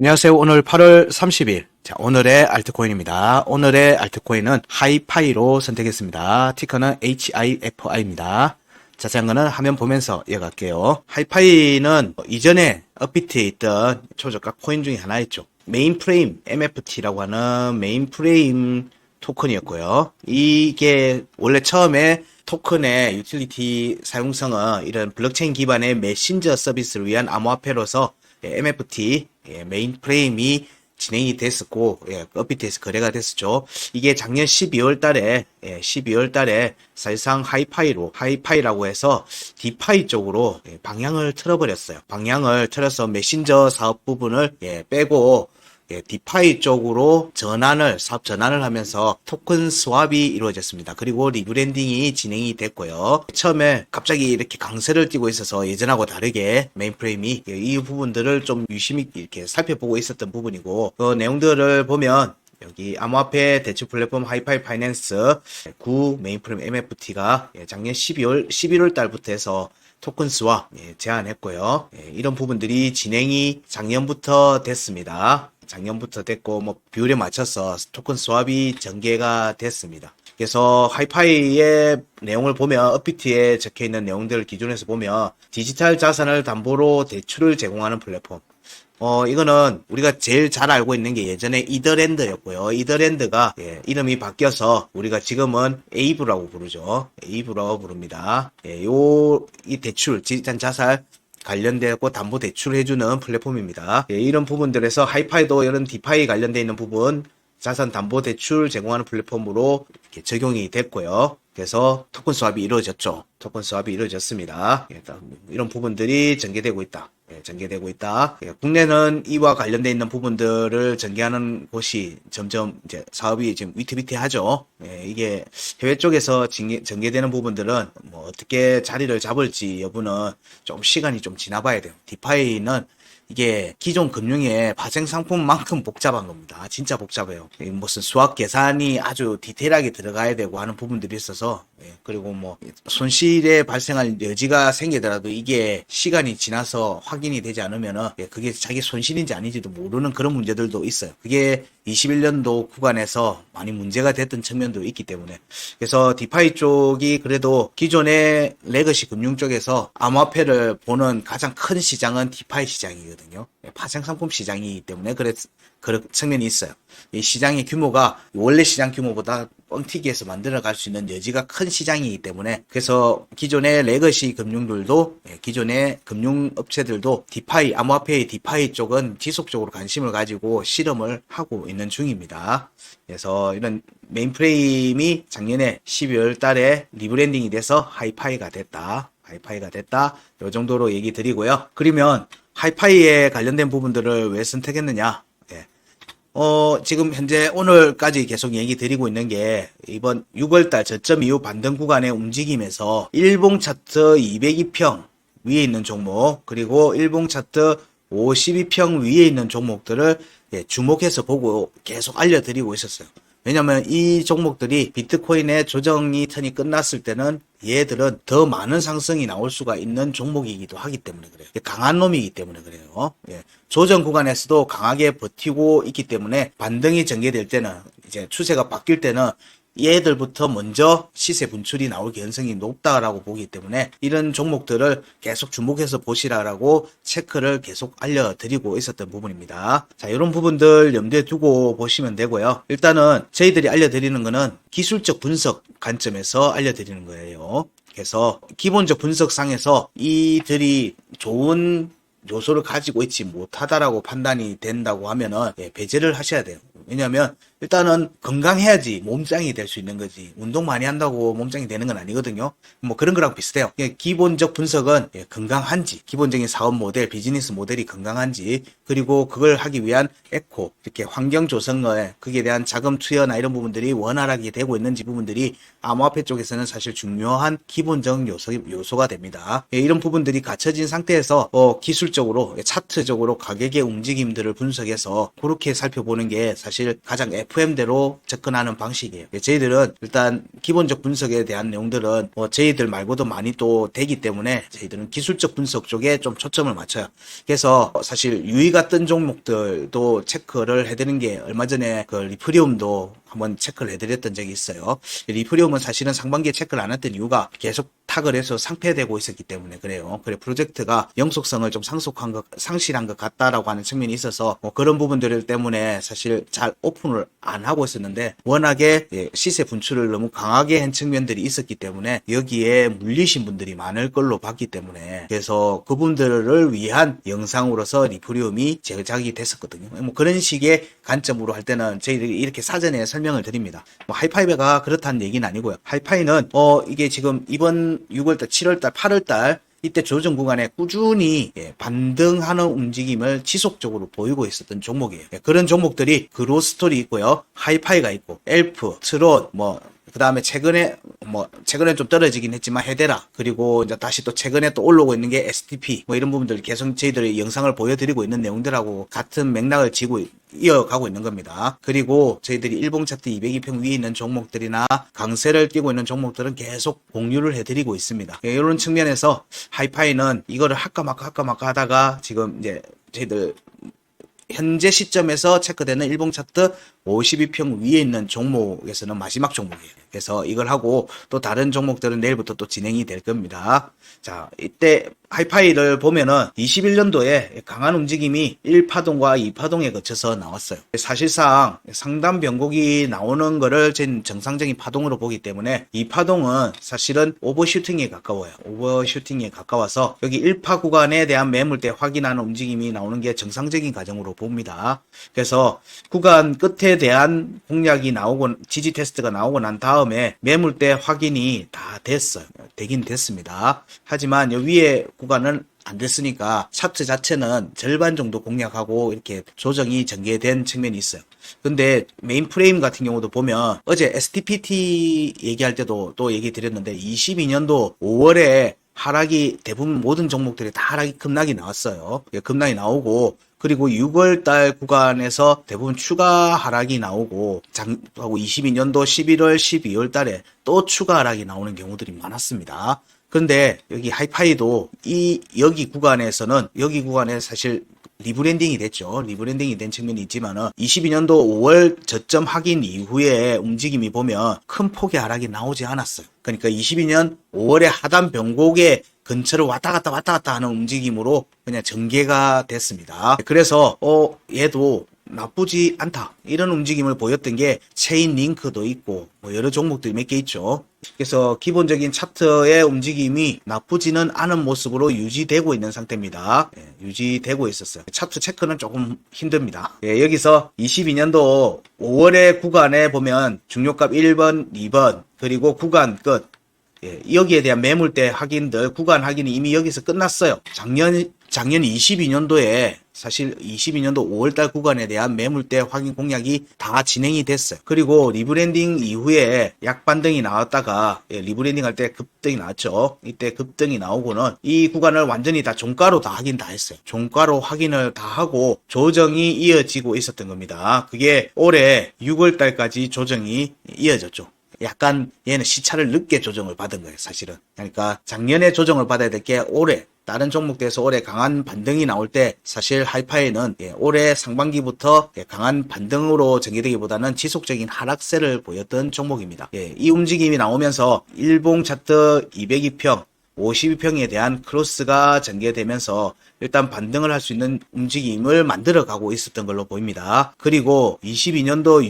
안녕하세요. 오늘 8월 30일. 자, 오늘의 알트코인입니다. 오늘의 알트코인은 하이파이로 선택했습니다. 티커는 HIFI입니다. 자세한 거는 화면 보면서 이어갈게요. 하이파이는 이전에 업비트에 있던 초저가 코인 중에 하나였죠. 메인프레임 MFT라고 하는 메인프레임 토큰이었고요. 이게 원래 처음에 토큰의 유틸리티 사용성은 이런 블록체인 기반의 메신저 서비스를 위한 암호화폐로서 MFT 메인 프레임이 진행이 됐었고, 업비트에서 거래가 됐었죠. 이게 작년 12월 달에, 12월 달에 사실상 하이파이라고 해서 디파이 쪽으로 방향을 틀어버렸어요. 방향을 틀어서 메신저 사업 부분을 빼고, 디파이 쪽으로 사업 전환을 하면서 토큰 스왑이 이루어졌습니다. 그리고 리브랜딩이 진행이 됐고요. 처음에 갑자기 이렇게 강세를 띠고 있어서 예전하고 다르게 메인프레임이 이 부분들을 좀 유심히 이렇게 살펴보고 있었던 부분이고, 그 내용들을 보면 여기 암호화폐 대출 플랫폼 하이파이 파이낸스 구 메인프레임 MFT가 작년 11월 달부터 해서 토큰 스왑 제안했고요. 이런 부분들이 진행이 작년부터 됐습니다. 작년부터 됐고 비율에 맞춰서 토큰 스왑이 전개가 됐습니다. 그래서 하이파이의 내용을 보면 업비트에 적혀있는 내용들을 기준에서 보면 디지털 자산을 담보로 대출을 제공하는 플랫폼. 이거는 우리가 제일 잘 알고 있는 게 예전에 이더랜드였고요. 이더랜드가 이름이 바뀌어서 우리가 지금은 에이브라고 부르죠. 에이브라고 부릅니다. 이 대출, 디지털 자산 관련되고 담보 대출을 해주는 플랫폼입니다. 이런 부분들에서 하이파이도 이런 디파이 관련되어 있는 부분 자산 담보 대출 제공하는 플랫폼으로 이렇게 적용이 됐고요. 그래서 토큰 스왑이 이루어졌죠. 토큰 스왑이 이루어졌습니다. 이런 부분들이 전개되고 있다. 전개되고 있다. 국내는 이와 관련되어 있는 부분들을 전개하는 곳이 점점 이제 사업이 지금 위태위태하죠. 이게 해외 쪽에서 전개되는 부분들은 뭐 어떻게 자리를 잡을지 여부는 좀 시간이 좀 지나봐야 돼요. 디파이는 이게 기존 금융의 파생 상품만큼 복잡한 겁니다. 진짜 복잡해요. 무슨 수학 계산이 아주 디테일하게 들어가야 되고 하는 부분들이 있어서, 그리고 뭐 손실에 발생할 여지가 생기더라도 이게 시간이 지나서 확인이 되지 않으면은 그게 자기 손실인지 아닌지도 모르는 그런 문제들도 있어요. 그게 21년도 구간에서 많이 문제가 됐던 측면도 있기 때문에, 그래서 디파이 쪽이 그래도 기존의 레거시 금융 쪽에서 암호화폐를 보는 가장 큰 시장은 디파이 시장이거든요. 파생상품 시장이기 때문에 그런 측면이 있어요. 이 시장의 규모가 원래 시장 규모보다 뻥튀기해서 만들어갈 수 있는 여지가 큰 시장이기 때문에, 그래서 기존의 레거시 금융들도, 기존의 금융업체들도 디파이, 암호화폐의 디파이 쪽은 지속적으로 관심을 가지고 실험을 하고 있는 중입니다. 그래서 이런 메인프레임이 작년에 12월 달에 리브랜딩이 돼서 하이파이가 됐다. 요 정도로 얘기 드리고요. 그러면 하이파이에 관련된 부분들을 왜 선택했느냐? 지금 현재 오늘까지 계속 얘기 드리고 있는 게 이번 6월달 저점 이후 반등 구간의 움직임에서 일봉 차트 202평 위에 있는 종목, 그리고 일봉 차트 52평 위에 있는 종목들을 주목해서 보고 계속 알려드리고 있었어요. 왜냐면 이 종목들이 비트코인의 조정이 턴이 끝났을 때는 얘들은 더 많은 상승이 나올 수가 있는 종목이기도 하기 때문에 그래요. 강한 놈이기 때문에 그래요. 조정 구간에서도 강하게 버티고 있기 때문에 반등이 전개될 때는, 이제 추세가 바뀔 때는 얘들부터 먼저 시세 분출이 나올 가능성이 높다라고 보기 때문에 이런 종목들을 계속 주목해서 보시라라고 체크를 계속 알려드리고 있었던 부분입니다. 자, 이런 부분들 염두에 두고 보시면 되고요. 일단은 저희들이 알려드리는 거는 기술적 분석 관점에서 알려드리는 거예요. 그래서 기본적 분석상에서 이들이 좋은 요소를 가지고 있지 못하다라고 판단이 된다고 하면은 배제를 하셔야 돼요. 왜냐하면 일단은 건강해야지 몸짱이 될 수 있는 거지, 운동 많이 한다고 몸짱이 되는 건 아니거든요. 뭐 그런 거랑 비슷해요. 기본적 분석은 건강한지, 기본적인 사업 모델, 비즈니스 모델이 건강한지, 그리고 그걸 하기 위한 에코, 이렇게 환경 조성에 그에 대한 자금 투여나 이런 부분들이 원활하게 되고 있는지 부분들이 암호화폐 쪽에서는 사실 중요한 기본적 요소가 됩니다. 이런 부분들이 갖춰진 상태에서 기술적으로 차트적으로 가격의 움직임들을 분석해서 그렇게 살펴보는 게 사실 사실 가장 FM대로 접근하는 방식이에요. 저희들은 일단 기본적 분석에 대한 내용들은 뭐 저희들 말고도 많이 또 되기 때문에 저희들은 기술적 분석 쪽에 좀 초점을 맞춰요. 그래서 사실 유의가 뜬 종목들도 체크를 해드리는 게 얼마 전에 그 리프리움도 한번 체크를 해드렸던 적이 있어요. 리프리움은 사실은 상반기에 체크를 안 했던 이유가 계속 탁을 해서 상폐되고 있었기 때문에 그래요. 그래 프로젝트가 영속성을 좀 상실한 것 같다라고 하는 측면이 있어서 뭐 그런 부분들 때문에 사실 잘 오픈을 안 하고 있었는데 워낙에 시세 분출을 너무 강하게 한 측면들이 있었기 때문에 여기에 물리신 분들이 많을 걸로 봤기 때문에 그래서 그분들을 위한 영상으로서 리프리움이 제작이 됐었거든요. 뭐 그런 식의 관점으로 할 때는 저희들이 이렇게 사전에 설명을 드립니다. 뭐 하이파이브가 그렇다는 얘기는 아니고요. 하이파이는 이게 지금 이번 6월달, 7월달, 8월달 이때 조정 구간에 꾸준히 반등하는 움직임을 지속적으로 보이고 있었던 종목이에요. 그런 종목들이 그로스토리 있고요. 하이파이가 있고 엘프, 트론, 그 다음에 최근에 좀 떨어지긴 했지만 헤데라, 그리고 이제 다시 또 최근에 또 올라오고 있는 게 STP, 이런 부분들 계속 저희들이 영상을 보여드리고 있는 내용들하고 같은 맥락을 지고 이어가고 있는 겁니다. 그리고 저희들이 일봉 차트 202평 위에 있는 종목들이나 강세를 띄고 있는 종목들은 계속 공유를 해드리고 있습니다. 이런 측면에서 하이파이는 이거를 할까 말까 하다가 지금 이제 저희들 현재 시점에서 체크되는 일봉 차트 52평 위에 있는 종목에서는 마지막 종목이에요. 그래서 이걸 하고 또 다른 종목들은 내일부터 또 진행이 될 겁니다. 자, 이때 하이파이를 보면은 21년도에 강한 움직임이 1파동과 2파동에 거쳐서 나왔어요. 사실상 상단 변곡이 나오는 거를 정상적인 파동으로 보기 때문에 2파동은 사실은 오버슈팅에 가까워요. 오버슈팅에 가까워서 여기 1파 구간에 대한 매물대 확인하는 움직임이 나오는 게 정상적인 과정으로 봅니다. 그래서 구간 끝에 대한 공략이 나오고 지지 테스트가 나오고 난 다음에 매물대 확인이 다 되긴 됐습니다. 하지만 여 위에 구간은 안 됐으니까 차트 자체는 절반 정도 공략하고 이렇게 조정이 전개된 측면이 있어요. 근데 메인 프레임 같은 경우도 보면 어제 STPT 얘기할 때도 또 얘기 드렸는데 22년도 5월에 하락이 대부분 모든 종목들이 다 하락이 급락이 나왔어요. 급락이 나오고 그리고 6월달 구간에서 대부분 추가 하락이 나오고 하고 22년도 11월, 12월 달에 또 추가 하락이 나오는 경우들이 많았습니다. 근데 여기 하이파이도 여기 구간에 사실 리브랜딩이 됐죠. 리브랜딩이 된 측면이 있지만은 22년도 5월 저점 확인 이후에 움직임이 보면 큰 폭의 하락이 나오지 않았어요. 그러니까 22년 5월에 하단 변곡에 근처를 왔다 갔다 하는 움직임으로 그냥 전개가 됐습니다. 그래서 얘도 나쁘지 않다 이런 움직임을 보였던 게 체인 링크도 있고 여러 종목들이 몇 개 있죠. 그래서 기본적인 차트의 움직임이 나쁘지는 않은 모습으로 유지되고 있는 상태입니다. 유지되고 있었어요. 차트 체크는 조금 힘듭니다. 여기서 22년도 5월의 구간에 보면 중요값 1번, 2번 그리고 구간 끝, 여기에 대한 매물대 확인들, 구간 확인이 이미 여기서 끝났어요. 작년 22년도에 사실 22년도 5월달 구간에 대한 매물대 확인 공략이 다 진행이 됐어요. 그리고 리브랜딩 이후에 약반등이 나왔다가 리브랜딩 할 때 급등이 나왔죠. 이때 급등이 나오고는 이 구간을 완전히 다 종가로 다 확인 다 했어요. 종가로 확인을 다 하고 조정이 이어지고 있었던 겁니다. 그게 올해 6월달까지 조정이 이어졌죠. 약간 얘는 시차를 늦게 조정을 받은 거예요, 사실은. 그러니까 작년에 조정을 받아야 될 게 올해 다른 종목들에서 올해 강한 반등이 나올 때 사실 하이파이는 올해 상반기부터 강한 반등으로 전개되기보다는 지속적인 하락세를 보였던 종목입니다. 이 움직임이 나오면서 일봉 차트 202평 52평에 대한 크로스가 전개되면서 일단 반등을 할 수 있는 움직임을 만들어가고 있었던 걸로 보입니다. 그리고 22년도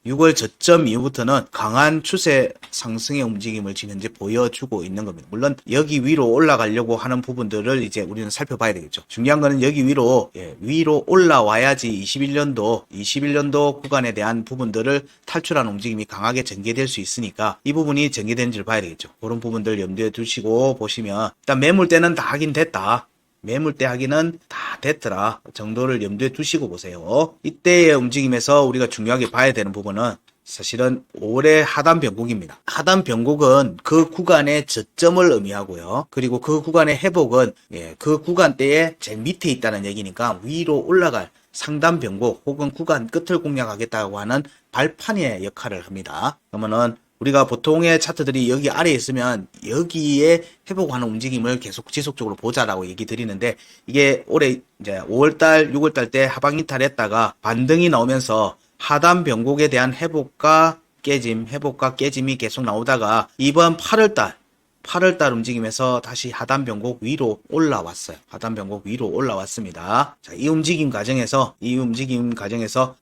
6월 저점 이후부터는 강한 추세 상승의 움직임을 지금 현재 보여주고 있는 겁니다. 물론 여기 위로 올라가려고 하는 부분들을 이제 우리는 살펴봐야 되겠죠. 중요한 거는 여기 위로 올라와야지 21년도 구간에 대한 부분들을 탈출하는 움직임이 강하게 전개될 수 있으니까 이 부분이 전개되는지를 봐야 되겠죠. 그런 부분들 염두에 두시고 보시면 일단 매물대는 다 하긴 됐다. 매물대 확인은 다 됐더라 정도를 염두에 두시고 보세요. 이때의 움직임에서 우리가 중요하게 봐야 되는 부분은 사실은 올해 하단 변곡입니다. 하단 변곡은 그 구간의 저점을 의미하고요. 그리고 그 구간의 회복은 그 구간대에 제일 밑에 있다는 얘기니까 위로 올라갈 상단 변곡 혹은 구간 끝을 공략하겠다고 하는 발판의 역할을 합니다. 그러면은 우리가 보통의 차트들이 여기 아래에 있으면 여기에 회복하는 움직임을 계속 지속적으로 보자라고 얘기 드리는데, 이게 올해 이제 5월달, 6월달 때 하방 이탈했다가 반등이 나오면서 하단 변곡에 대한 회복과 깨짐이 계속 나오다가 이번 8월달 움직임에서 다시 하단 변곡 위로 올라왔어요. 하단 변곡 위로 올라왔습니다. 자, 이 움직임 과정에서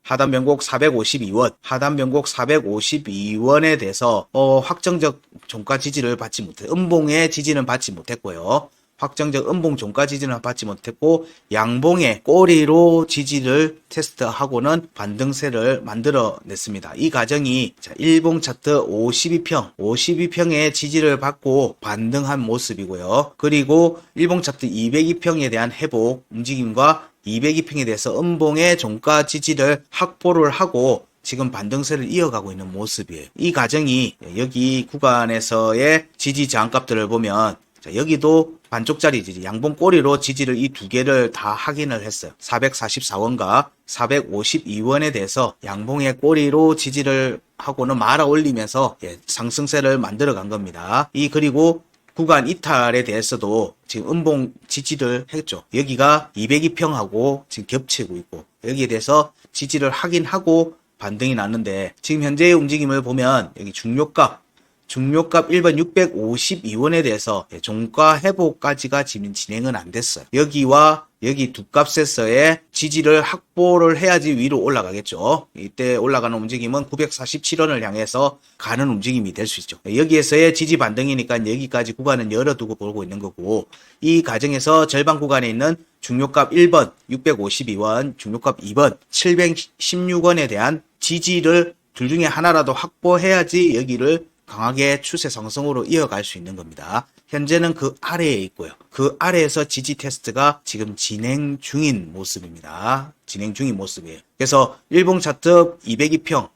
하단 변곡 452원, 하단 변곡 452원에 대해서 확정적 종가 지지를 받지 못해, 음봉의 지지는 받지 못했고요. 확정적 음봉 종가 지지는 받지 못했고, 양봉의 꼬리로 지지를 테스트하고는 반등세를 만들어냈습니다. 이 과정이 일봉 차트 52평의 지지를 받고 반등한 모습이고요. 그리고 일봉 차트 202평에 대한 회복 움직임과 202평에 대해서 음봉의 종가 지지를 확보를 하고 지금 반등세를 이어가고 있는 모습이에요. 이 과정이 여기 구간에서의 지지 저항값들을 보면, 자, 여기도 반쪽짜리 지지, 양봉 꼬리로 지지를 이 두 개를 다 확인을 했어요. 444원과 452원에 대해서 양봉의 꼬리로 지지를 하고는 말아 올리면서 상승세를 만들어 간 겁니다. 그리고 구간 이탈에 대해서도 지금 음봉 지지를 했죠. 여기가 202평하고 지금 겹치고 있고, 여기에 대해서 지지를 확인하고 반등이 났는데, 지금 현재의 움직임을 보면 여기 중요값 1번 652원에 대해서 종가 회복까지가 지금 진행은 안 됐어요. 여기와 여기 두 값에서의 지지를 확보를 해야지 위로 올라가겠죠. 이때 올라가는 움직임은 947원을 향해서 가는 움직임이 될 수 있죠. 여기에서의 지지 반등이니까 여기까지 구간은 열어두고 보고 있는 거고, 이 과정에서 절반 구간에 있는 중요값 1번 652원, 중요값 2번 716원에 대한 지지를 둘 중에 하나라도 확보해야지 여기를 강하게 추세 상승으로 이어갈 수 있는 겁니다. 현재는 그 아래에 있고요. 그 아래에서 지지 테스트가 지금 진행 중인 모습입니다. 진행 중인 모습이에요. 그래서 일봉 차트 202평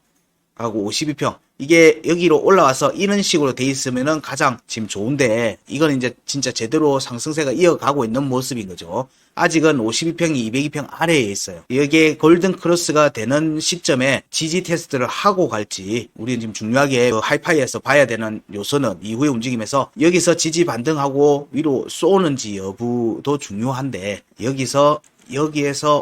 하고 52평, 이게 여기로 올라와서 이런 식으로 돼 있으면은 가장 지금 좋은데, 이건 이제 진짜 제대로 상승세가 이어가고 있는 모습인 거죠. 아직은 52평이 202평 아래에 있어요. 여기에 골든 크로스가 되는 시점에 지지 테스트를 하고 갈지, 우리는 지금 중요하게 하이파이에서 봐야 되는 요소는 이후의 움직임에서 여기서 지지 반등하고 위로 쏘는지 여부도 중요한데, 여기에서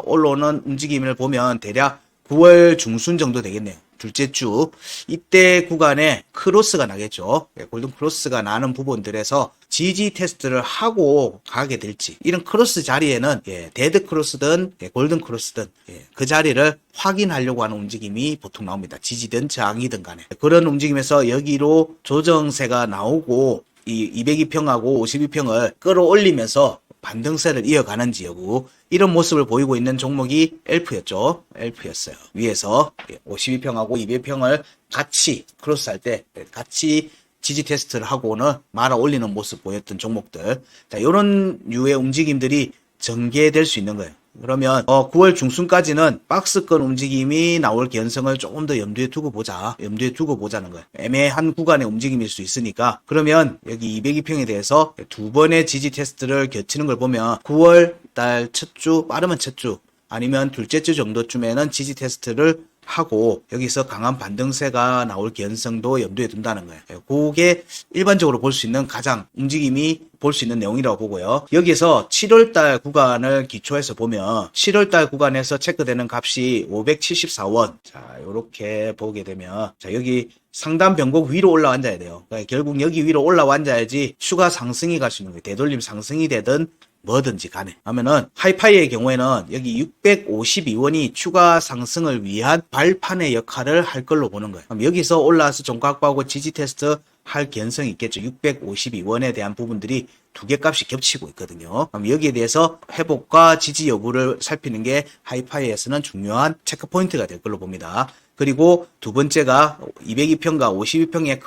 올라오는 움직임을 보면 대략 9월 중순 정도 되겠네요. 둘째 주, 이때 구간에 크로스가 나겠죠. 골든 크로스가 나는 부분들에서 지지 테스트를 하고 가게 될지, 이런 크로스 자리에는 데드 크로스든 골든 크로스든 그 자리를 확인하려고 하는 움직임이 보통 나옵니다. 지지든 저항이든 간에. 그런 움직임에서 여기로 조정세가 나오고 이 202평하고 52평을 끌어올리면서 반등세를 이어가는지 여부, 이런 모습을 보이고 있는 종목이 엘프였죠. 엘프였어요. 위에서 52평하고 200평을 같이 크로스할 때 같이 지지 테스트를 하고는 말아 올리는 모습 보였던 종목들. 자, 이런 류의 움직임들이 전개될 수 있는 거예요. 그러면 9월 중순까지는 박스권 움직임이 나올 개연성을 조금 더 염두에 두고 보자는 거예요. 애매한 구간의 움직임일 수 있으니까. 그러면 여기 202평에 대해서 두 번의 지지 테스트를 겹치는 걸 보면 9월 달 첫 주, 빠르면 첫 주 아니면 둘째 주 정도쯤에는 지지 테스트를 하고 여기서 강한 반등세가 나올 개연성도 염두에 둔다는 거예요. 그게 일반적으로 볼 수 있는 가장 움직임이 볼 수 있는 내용이라고 보고요. 여기서 7월달 구간을 기초해서 보면 7월달 구간에서 체크되는 값이 574원. 자, 요렇게 보게 되면, 자, 여기 상단 변곡 위로 올라앉아야 돼요. 그러니까 결국 여기 위로 올라앉아야지 추가 상승이 갈 수 있는 거예요. 되돌림 상승이 되든 뭐든지 간에. 하면은 하이파이의 경우에는 여기 652원이 추가 상승을 위한 발판의 역할을 할 걸로 보는 거예요. 그럼 여기서 올라와서 종가 확보하고 지지 테스트 할 개연성이 있겠죠. 652원에 대한 부분들이 두 개 값이 겹치고 있거든요. 그럼 여기에 대해서 회복과 지지 여부를 살피는 게 하이파이에서는 중요한 체크 포인트가 될 걸로 봅니다. 그리고 두 번째가 202평과 52평의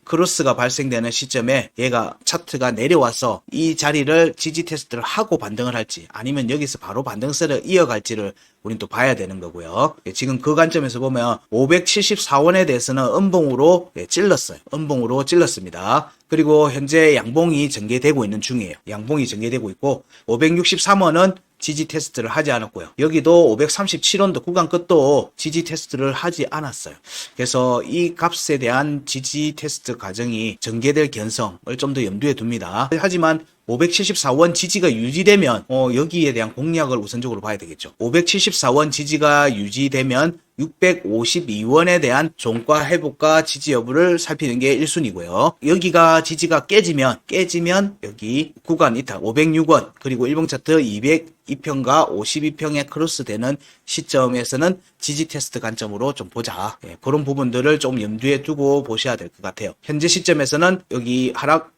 크로스가 발생되는 시점에 얘가 차트가 내려와서 이 자리를 지지 테스트를 하고 반등을 할지, 아니면 여기서 바로 반등세를 이어갈지를 우린 또 봐야 되는 거고요. 지금 그 관점에서 보면 574원에 대해서는 음봉으로 찔렀어요. 음봉으로 찔렀습니다. 그리고 현재 양봉이 전개되고 있는 중이에요. 양봉이 전개되고 있고 563원은 지지 테스트를 하지 않았고요. 여기도 537원도 구간 끝도 지지 테스트를 하지 않았어요. 그래서 이 값에 대한 지지 테스트 과정이 전개될 개연성을 좀 더 염두에 둡니다. 하지만 574원 지지가 유지되면 여기에 대한 공략을 우선적으로 봐야 되겠죠. 574원 지지가 유지되면 652원에 대한 종가 회복과 지지 여부를 살피는 게 1순위고요. 여기가 지지가 깨지면 여기 구간 이탈 506원 그리고 일봉 차트 202평과 52평에 크로스되는 시점에서는 지지 테스트 관점으로 좀 보자. 그런 부분들을 좀 염두에 두고 보셔야 될 것 같아요. 현재 시점에서는 여기 하락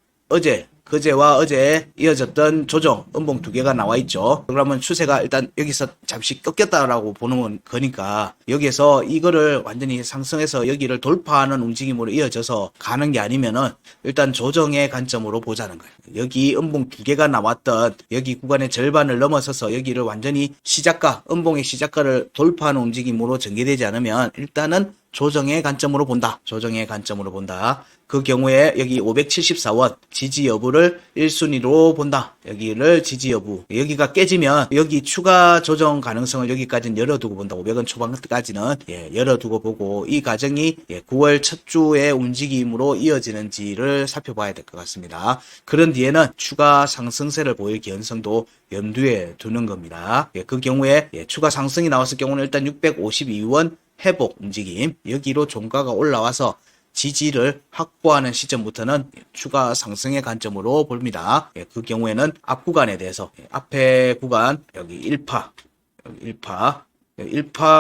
그제와 어제 이어졌던 조정, 음봉 두 개가 나와 있죠. 그러면 추세가 일단 여기서 잠시 꺾였다라고 보는 거니까 여기에서 이거를 완전히 상승해서 여기를 돌파하는 움직임으로 이어져서 가는 게 아니면은 일단 조정의 관점으로 보자는 거예요. 여기 음봉 두 개가 나왔던 여기 구간의 절반을 넘어서서 여기를 완전히 음봉의 시작가를 돌파하는 움직임으로 전개되지 않으면 일단은 조정의 관점으로 본다. 그 경우에 여기 574원 지지 여부를 1순위로 본다. 여기를 지지 여부. 여기가 깨지면 여기 추가 조정 가능성을 여기까지는 열어두고 본다. 500원 초반까지는 열어두고 보고 이 과정이 9월 첫 주의 움직임으로 이어지는지를 살펴봐야 될 것 같습니다. 그런 뒤에는 추가 상승세를 보일 개연성도 염두에 두는 겁니다. 그 경우에 추가 상승이 나왔을 경우는 일단 652원 회복 움직임, 여기로 종가가 올라와서 지지를 확보하는 시점부터는 추가 상승의 관점으로 봅니다. 그 경우에는 앞 구간에 대해서 앞에 구간 여기 1파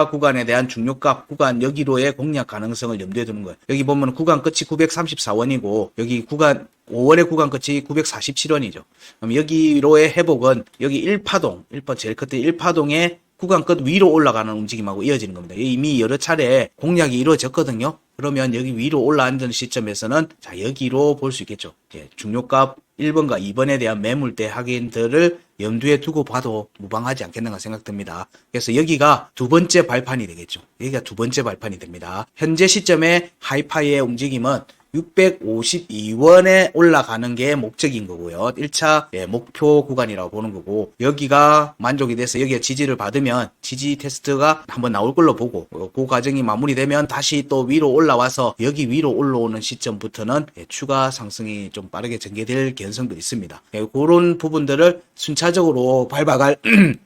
구간에 대한 중요값 구간 여기로의 공략 가능성을 염두에 두는 거예요. 여기 보면 구간 끝이 934원이고 여기 구간 5월의 구간 끝이 947원이죠. 그럼 여기로의 회복은 여기 1파 제일 끝에 1파동의 구간 끝 위로 올라가는 움직임하고 이어지는 겁니다. 이미 여러 차례 공략이 이루어졌거든요. 그러면 여기 위로 올라앉은 시점에서는 자 여기로 볼 수 있겠죠. 중요값 1번과 2번에 대한 매물대 확인들을 염두에 두고 봐도 무방하지 않겠는가 생각됩니다. 그래서 여기가 두 번째 발판이 되겠죠. 여기가 두 번째 발판이 됩니다. 현재 시점에 하이파이의 움직임은 652원에 올라가는 게 목적인 거고요. 1차 목표 구간이라고 보는 거고 여기가 만족이 돼서 여기에 지지를 받으면 지지 테스트가 한번 나올 걸로 보고 그 과정이 마무리되면 다시 또 위로 올라와서 여기 위로 올라오는 시점부터는 추가 상승이 좀 빠르게 전개될 개연성도 있습니다. 그런 부분들을 순차적으로 밟아갈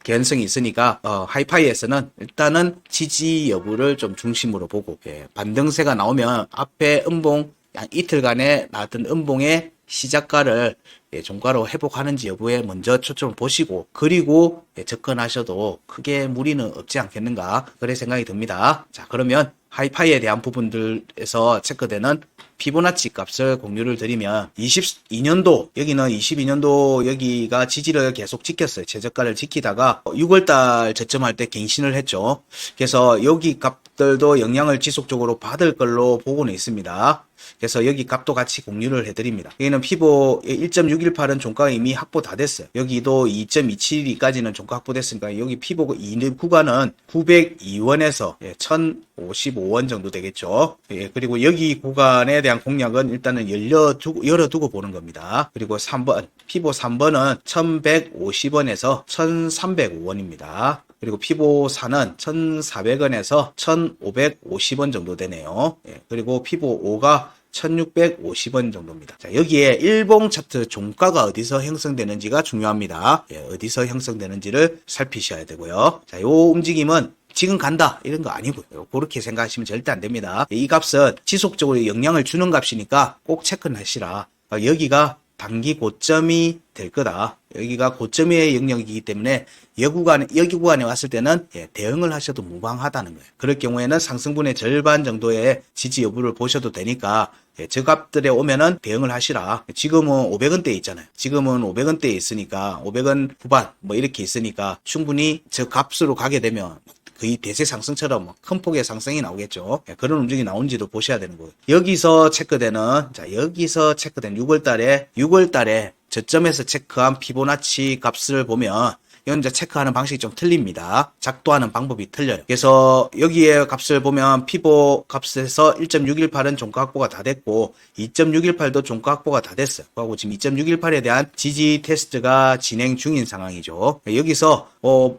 개연성이 있으니까 하이파이에서는 일단은 지지 여부를 좀 중심으로 보고 반등세가 나오면 앞에 음봉 이틀간에 나왔던 음봉의 시작가를 종가로 회복하는지 여부에 먼저 초점을 보시고 그리고 접근하셔도 크게 무리는 없지 않겠는가 그래 생각이 듭니다. 자 그러면 하이파이에 대한 부분들에서 체크되는 피보나치 값을 공유를 드리면 22년도 여기는 22년도 여기가 지지를 계속 지켰어요. 최저가를 지키다가 6월달 저점할 때 갱신을 했죠. 그래서 여기 값들도 영향을 지속적으로 받을 걸로 보고는 있습니다. 그래서 여기 값도 같이 공유를 해드립니다. 여기는 피보 1.618은 종가가 이미 확보 다 됐어요. 여기도 2.272까지는 종가 확보됐으니까 여기 피보 2 구간은 902원에서 1055원 정도 되겠죠. 그리고 여기 구간에 대한 공략은 일단은 열어두고 보는 겁니다. 그리고 3번 피보 3번은 1150원에서 1305원입니다. 그리고 피보 4는 1,400원에서 1,550원 정도 되네요. 그리고 피보 5가 1,650원 정도입니다. 자, 여기에 일봉 차트 종가가 어디서 형성되는지가 중요합니다. 어디서 형성되는지를 살피셔야 되고요. 자, 요 움직임은 지금 간다 이런 거 아니고요. 그렇게 생각하시면 절대 안 됩니다. 이 값은 지속적으로 영향을 주는 값이니까 꼭 체크는 하시라. 여기가 단기 고점이 될 거다. 여기가 고점의 영역이기 때문에 여기 구간에 왔을 때는 대응을 하셔도 무방하다는 거예요. 그럴 경우에는 상승분의 절반 정도의 지지 여부를 보셔도 되니까 저 값들에 오면은 대응을 하시라. 지금은 500원대에 있잖아요. 지금은 500원대에 있으니까 500원 후반 뭐 이렇게 있으니까 충분히 저 값으로 가게 되면 거의 대세 상승처럼 큰 폭의 상승이 나오겠죠. 그런 움직임이 나온지도 보셔야 되는 거예요. 여기서 체크되는 6월 달에 저점에서 체크한 피보나치 값을 보면 이건 이제 체크하는 방식이 좀 틀립니다. 작도하는 방법이 틀려요. 그래서 여기에 값을 보면 피보 값에서 1.618은 종가 확보가 다 됐고 2.618도 종가 확보가 다 됐어요. 그리고 지금 2.618에 대한 지지 테스트가 진행 중인 상황이죠. 여기서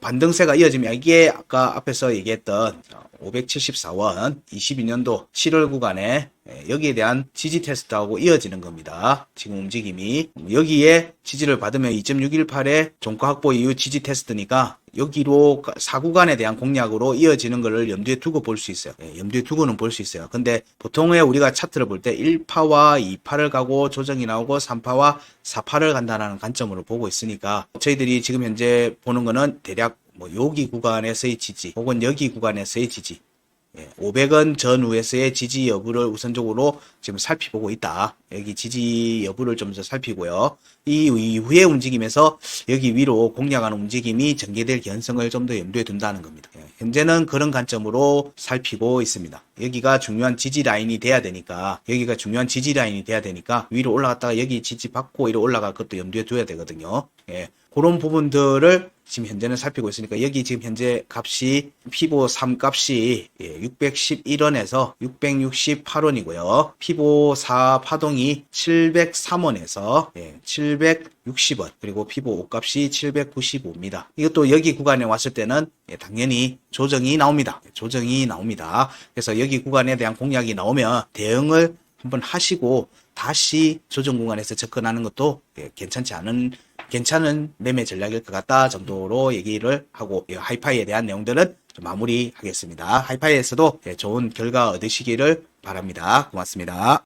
반등세가 이어지면 이게 아까 앞에서 얘기했던 574원 22년도 7월 구간에 여기에 대한 지지 테스트하고 이어지는 겁니다. 지금 움직임이 여기에 지지를 받으면 2.618의 종가 확보 이후 지지 테스트니까 여기로 4구간에 대한 공략으로 이어지는 것을 염두에 두고 볼 수 있어요. 염두에 두고는 볼 수 있어요. 근데 보통의 우리가 차트를 볼 때 1파와 2파를 가고 조정이 나오고 3파와 4파를 간다는 관점으로 보고 있으니까 저희들이 지금 현재 보는 거는 대략 여기 구간에서의 지지 혹은 여기 구간에서의 지지 500원 전후에서의 지지 여부를 우선적으로 지금 살펴보고 있다. 여기 지지 여부를 좀 더 살피고요. 이 이후의 움직임에서 여기 위로 공략하는 움직임이 전개될 개연성을 좀 더 염두에 둔다는 겁니다. 현재는 그런 관점으로 살피고 있습니다. 여기가 중요한 지지 라인이 돼야 되니까 위로 올라갔다가 여기 지지 받고 위로 올라갈 것도 염두에 둬야 되거든요. 그런 부분들을 지금 현재는 살피고 있으니까 여기 지금 현재 값이 피보 3 값이 611원에서 668원이고요. 피보 4 파동이 703원에서 760원 그리고 피보 5 값이 795입니다. 이것도 여기 구간에 왔을 때는 당연히 조정이 나옵니다. 그래서 여기 구간에 대한 공략이 나오면 대응을 한번 하시고 다시 조정 구간에서 접근하는 것도 괜찮은 매매 전략일 것 같다 정도로 얘기를 하고 하이파이에 대한 내용들은 좀 마무리하겠습니다. 하이파이에서도 좋은 결과 얻으시기를 바랍니다. 고맙습니다.